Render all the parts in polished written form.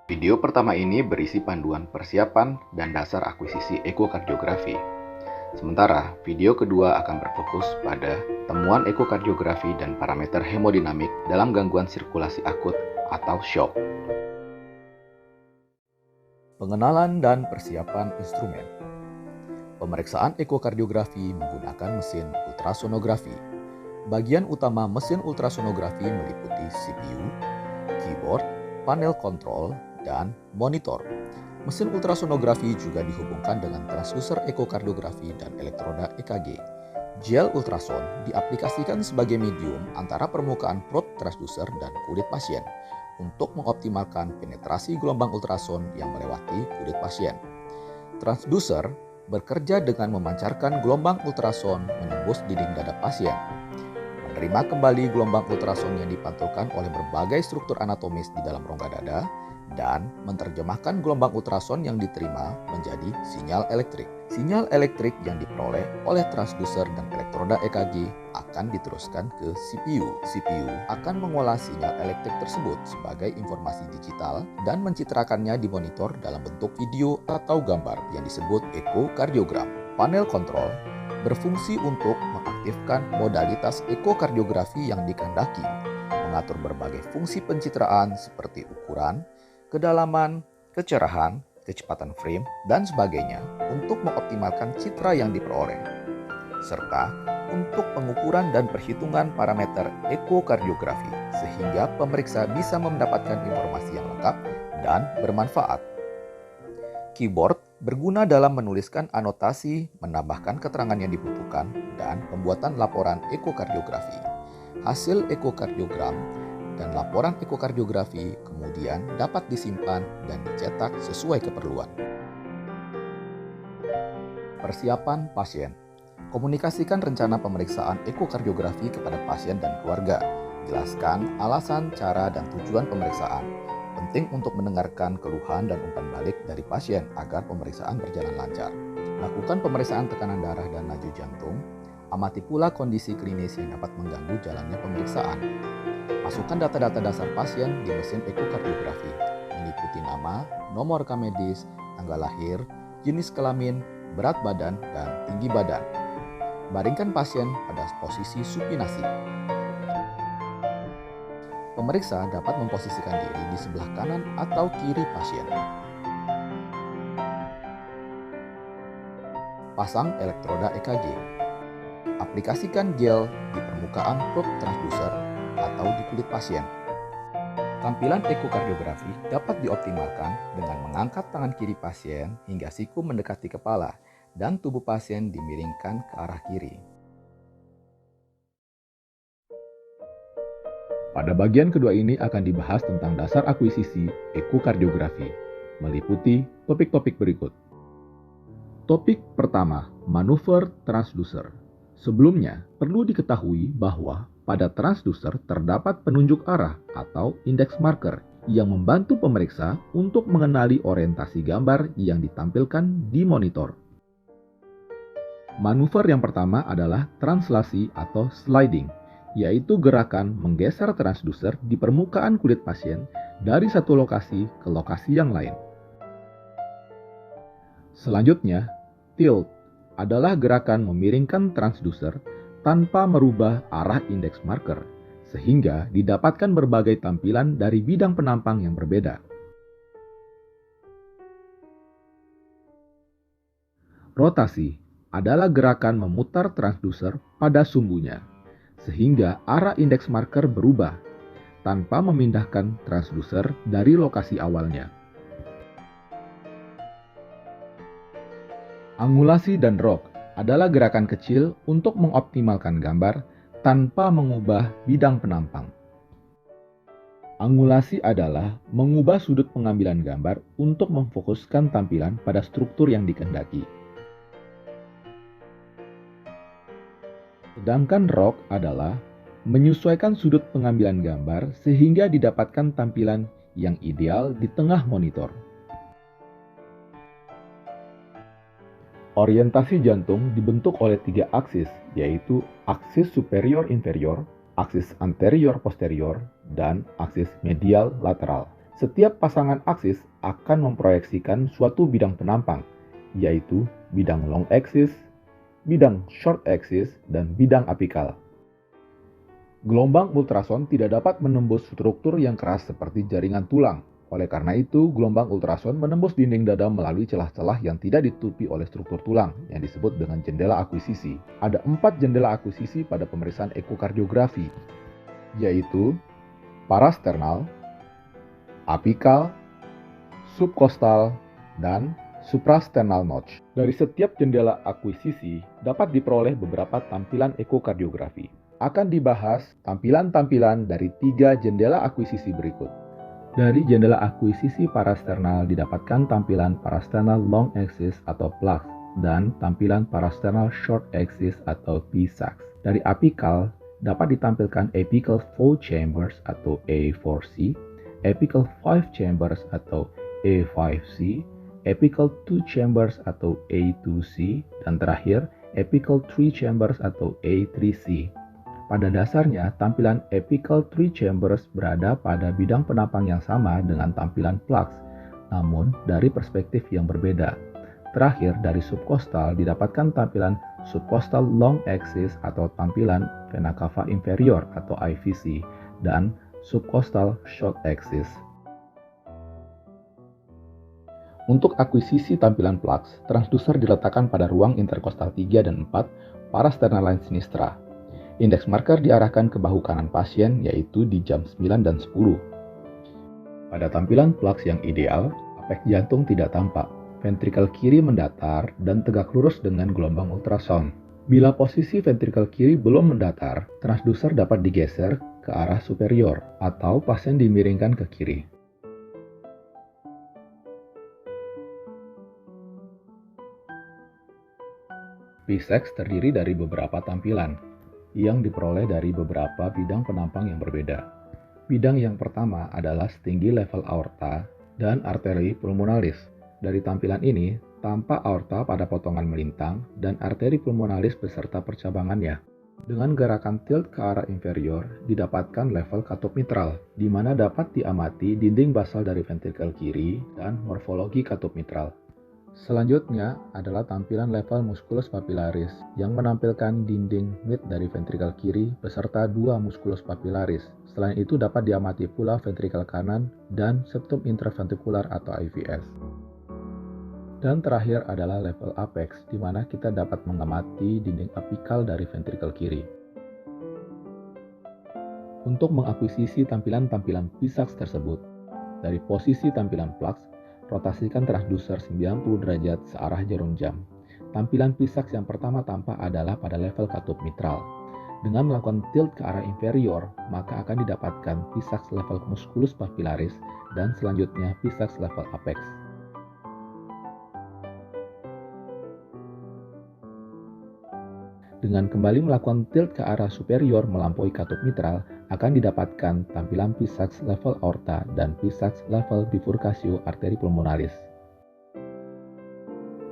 Video pertama ini berisi panduan persiapan dan dasar akuisisi ekokardiografi. Sementara video kedua akan berfokus pada temuan ekokardiografi dan parameter hemodinamik dalam gangguan sirkulasi akut atau shock. Pengenalan dan persiapan instrumen. Pemeriksaan ekokardiografi menggunakan mesin ultrasonografi. Bagian utama mesin ultrasonografi meliputi CPU, keyboard, panel kontrol, dan monitor. Mesin ultrasonografi juga dihubungkan dengan transduser ekokardiografi dan elektroda EKG. Gel ultrason diaplikasikan sebagai medium antara permukaan probe transduser dan kulit pasien untuk mengoptimalkan penetrasi gelombang ultrason yang melewati kulit pasien. Transduser bekerja dengan memancarkan gelombang ultrason menembus dinding dada pasien, menerima kembali gelombang ultrason yang dipantulkan oleh berbagai struktur anatomis di dalam rongga dada, dan menerjemahkan gelombang ultrason yang diterima menjadi sinyal elektrik. Sinyal elektrik yang diperoleh oleh transduser dan elektroda EKG akan diteruskan ke CPU. CPU akan mengolah sinyal elektrik tersebut sebagai informasi digital dan mencitrakannya di monitor dalam bentuk video atau gambar yang disebut ekokardiogram. Panel kontrol berfungsi untuk mengaktifkan modalitas ekokardiografi yang dikehendaki, mengatur berbagai fungsi pencitraan seperti ukuran, kedalaman, kecerahan, kecepatan frame, dan sebagainya untuk mengoptimalkan citra yang diperoleh, serta untuk pengukuran dan perhitungan parameter ekokardiografi sehingga pemeriksa bisa mendapatkan informasi yang lengkap dan bermanfaat. Keyboard berguna dalam menuliskan anotasi, menambahkan keterangan yang dibutuhkan, dan pembuatan laporan ekokardiografi. Hasil ekokardiogram dan laporan ekokardiografi kemudian dapat disimpan dan dicetak sesuai keperluan. Persiapan pasien. Komunikasikan rencana pemeriksaan ekokardiografi kepada pasien dan keluarga. Jelaskan alasan, cara, dan tujuan pemeriksaan. Penting untuk mendengarkan keluhan dan umpan balik dari pasien agar pemeriksaan berjalan lancar. Lakukan pemeriksaan tekanan darah dan laju jantung. Amati pula kondisi klinis yang dapat mengganggu jalannya pemeriksaan. Masukkan data-data dasar pasien di mesin ekokardiografi, meliputi nama, nomor rekam medis, tanggal lahir, jenis kelamin, berat badan, dan tinggi badan. Baringkan pasien pada posisi supinasi. Pemeriksa dapat memposisikan diri di sebelah kanan atau kiri pasien. Pasang elektroda EKG. Aplikasikan gel di permukaan probe transducer atau di kulit pasien. Tampilan ekokardiografi dapat dioptimalkan dengan mengangkat tangan kiri pasien hingga siku mendekati kepala dan tubuh pasien dimiringkan ke arah kiri. Pada bagian kedua ini akan dibahas tentang dasar akuisisi ekokardiografi, meliputi topik-topik berikut. Topik pertama, manuver transducer. Sebelumnya, perlu diketahui bahwa pada transducer terdapat penunjuk arah atau index marker yang membantu pemeriksa untuk mengenali orientasi gambar yang ditampilkan di monitor. Manuver yang pertama adalah translasi atau sliding, yaitu gerakan menggeser transducer di permukaan kulit pasien dari satu lokasi ke lokasi yang lain. Selanjutnya, tilt adalah gerakan memiringkan transducer tanpa merubah arah indeks marker, sehingga didapatkan berbagai tampilan dari bidang penampang yang berbeda. Rotasi adalah gerakan memutar transducer pada sumbunya, sehingga arah indeks marker berubah, tanpa memindahkan transducer dari lokasi awalnya. Angulasi dan rock adalah gerakan kecil untuk mengoptimalkan gambar tanpa mengubah bidang penampang. Angulasi adalah mengubah sudut pengambilan gambar untuk memfokuskan tampilan pada struktur yang dikehendaki. Sedangkan rock adalah menyesuaikan sudut pengambilan gambar sehingga didapatkan tampilan yang ideal di tengah monitor. Orientasi jantung dibentuk oleh 3 aksis, yaitu aksis superior-inferior, aksis anterior-posterior, dan aksis medial-lateral. Setiap pasangan aksis akan memproyeksikan suatu bidang penampang, yaitu bidang long axis, bidang short axis, dan bidang apikal. Gelombang ultrason tidak dapat menembus struktur yang keras seperti jaringan tulang. Oleh karena itu, gelombang ultrason menembus dinding dada melalui celah-celah yang tidak ditutupi oleh struktur tulang, yang disebut dengan jendela akuisisi. Ada 4 jendela akuisisi pada pemeriksaan ekokardiografi, yaitu parasternal, apikal, subkostal, dan suprasternal notch. Dari setiap jendela akuisisi dapat diperoleh beberapa tampilan ekokardiografi. Akan dibahas tampilan-tampilan dari 3 jendela akuisisi berikut. Dari jendela akuisisi parasternal didapatkan tampilan parasternal long axis atau PLAX dan tampilan parasternal short axis atau PSAX. Dari apikal dapat ditampilkan apical 4 chambers atau A4C, apical 5 chambers atau A5C, apical 2 chambers atau A2C, dan terakhir apical 3 chambers atau A3C. Pada dasarnya, tampilan apical 3 chambers berada pada bidang penampang yang sama dengan tampilan PLAX, namun dari perspektif yang berbeda. Terakhir, dari subkostal didapatkan tampilan subkostal long axis atau tampilan vena cava inferior atau IVC dan subkostal short axis. Untuk akuisisi tampilan PLAX, transducer diletakkan pada ruang interkostal 3 dan 4 parasternal line sinistra. Indeks marker diarahkan ke bahu kanan pasien, yaitu di jam 9 dan 10. Pada tampilan PLAX yang ideal, apeks jantung tidak tampak, ventrikel kiri mendatar dan tegak lurus dengan gelombang ultrasound. Bila posisi ventrikel kiri belum mendatar, transducer dapat digeser ke arah superior atau pasien dimiringkan ke kiri. PSAX terdiri dari beberapa tampilan yang diperoleh dari beberapa bidang penampang yang berbeda. Bidang yang pertama adalah setinggi level aorta dan arteri pulmonalis. Dari tampilan ini, tampak aorta pada potongan melintang dan arteri pulmonalis beserta percabangannya. Dengan gerakan tilt ke arah inferior, didapatkan level katup mitral, di mana dapat diamati dinding basal dari ventrikel kiri dan morfologi katup mitral. Selanjutnya adalah tampilan level musculus papillaris yang menampilkan dinding mid dari ventrikel kiri beserta 2 musculus papillaris. Selain itu dapat diamati pula ventrikel kanan dan septum intraventrikular atau IVS. Dan terakhir adalah level apex, di mana kita dapat mengamati dinding apikal dari ventrikel kiri. Untuk mengakuisisi tampilan-tampilan PSAX tersebut, dari posisi tampilan PLAX, rotasikan transducer 90 derajat searah jarum jam. Tampilan PSAX yang pertama tampak adalah pada level katup mitral. Dengan melakukan tilt ke arah inferior, maka akan didapatkan PSAX level musculus papillaris dan selanjutnya PSAX level apex. Dengan kembali melakukan tilt ke arah superior melampaui katup mitral, akan didapatkan tampilan PSAX level aorta dan PSAX level bifurcatio arteri pulmonalis.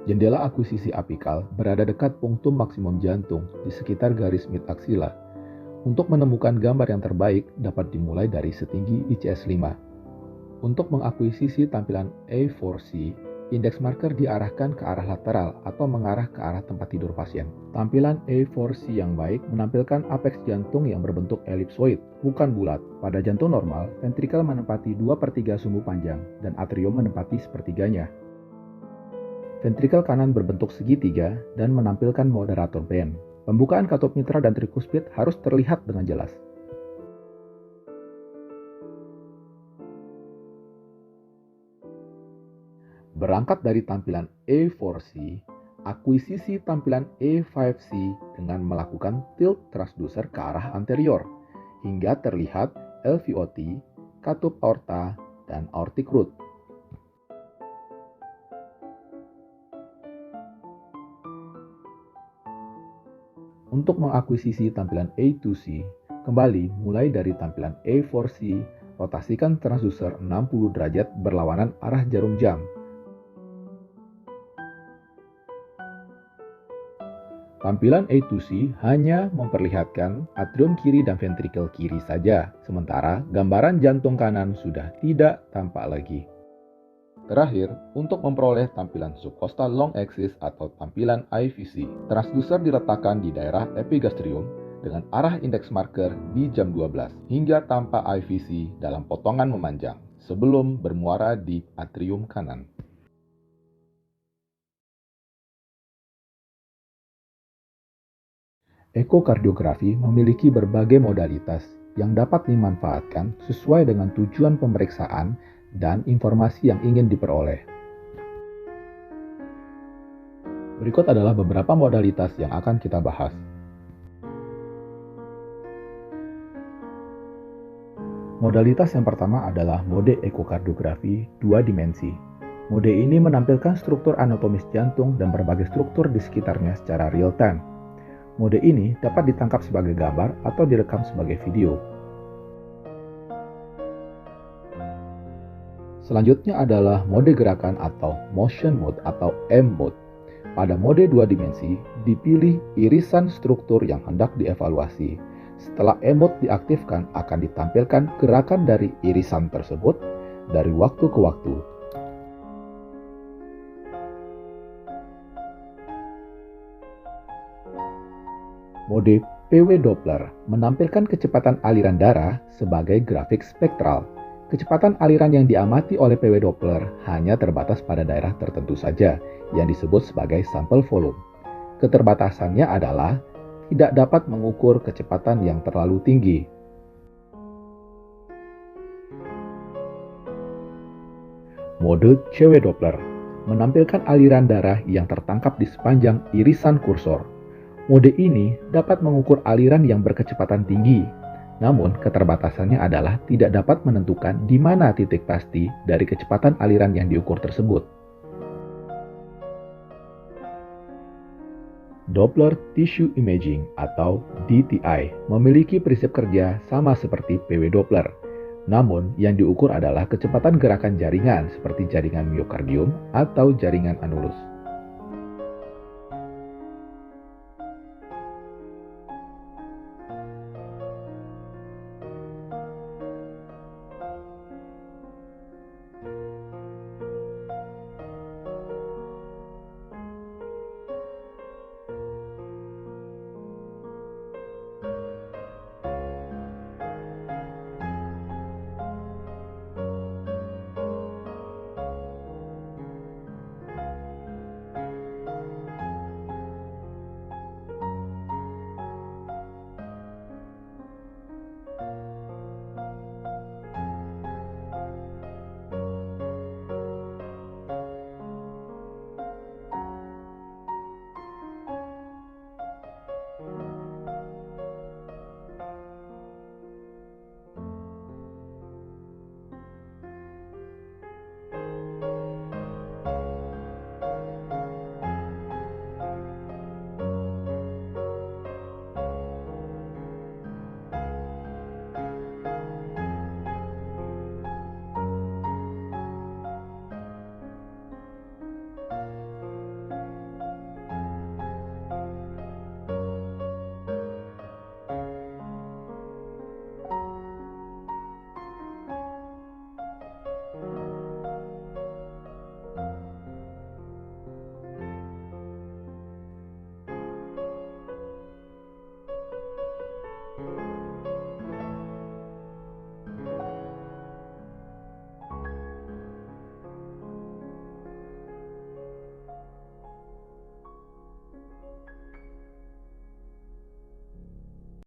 Jendela akuisisi apikal berada dekat punktum maksimum jantung di sekitar garis mid aksila. Untuk menemukan gambar yang terbaik dapat dimulai dari setinggi ICS 5. Untuk mengakuisisi tampilan A4C, indeks marker diarahkan ke arah lateral atau mengarah ke arah tempat tidur pasien. Tampilan A4C yang baik menampilkan apeks jantung yang berbentuk elipsoid, bukan bulat. Pada jantung normal, ventrikel menempati 2/3 sumbu panjang dan atrium menempati sepertiganya. Ventrikel kanan berbentuk segitiga dan menampilkan moderator band. Pembukaan katup mitral dan trikuspid harus terlihat dengan jelas. Berangkat dari tampilan A4C, akuisisi tampilan A5C dengan melakukan tilt transducer ke arah anterior, hingga terlihat LVOT, katup aorta, dan aortic root. Untuk mengakuisisi tampilan A2C, kembali mulai dari tampilan A4C, rotasikan transducer 60 derajat berlawanan arah jarum jam. Tampilan A2C hanya memperlihatkan atrium kiri dan ventrikel kiri saja, sementara gambaran jantung kanan sudah tidak tampak lagi. Terakhir, untuk memperoleh tampilan subcostal long axis atau tampilan IVC, transducer diletakkan di daerah epigastrium dengan arah indeks marker di jam 12 hingga tanpa IVC dalam potongan memanjang sebelum bermuara di atrium kanan. Ekokardiografi memiliki berbagai modalitas yang dapat dimanfaatkan sesuai dengan tujuan pemeriksaan dan informasi yang ingin diperoleh. Berikut adalah beberapa modalitas yang akan kita bahas. Modalitas yang pertama adalah mode ekokardiografi 2 dimensi. Mode ini menampilkan struktur anatomis jantung dan berbagai struktur di sekitarnya secara real time. Mode ini dapat ditangkap sebagai gambar atau direkam sebagai video. Selanjutnya adalah mode gerakan atau motion mode atau M mode. Pada mode 2 dimensi, dipilih irisan struktur yang hendak dievaluasi. Setelah M mode diaktifkan, akan ditampilkan gerakan dari irisan tersebut dari waktu ke waktu. Mode PW Doppler menampilkan kecepatan aliran darah sebagai grafik spektral. Kecepatan aliran yang diamati oleh PW Doppler hanya terbatas pada daerah tertentu saja, yang disebut sebagai sampel volume. Keterbatasannya adalah tidak dapat mengukur kecepatan yang terlalu tinggi. Mode CW Doppler menampilkan aliran darah yang tertangkap di sepanjang irisan kursor. Mode ini dapat mengukur aliran yang berkecepatan tinggi, namun keterbatasannya adalah tidak dapat menentukan di mana titik pasti dari kecepatan aliran yang diukur tersebut. Doppler Tissue Imaging atau DTI memiliki prinsip kerja sama seperti PW Doppler, namun yang diukur adalah kecepatan gerakan jaringan seperti jaringan miokardium atau jaringan anulus.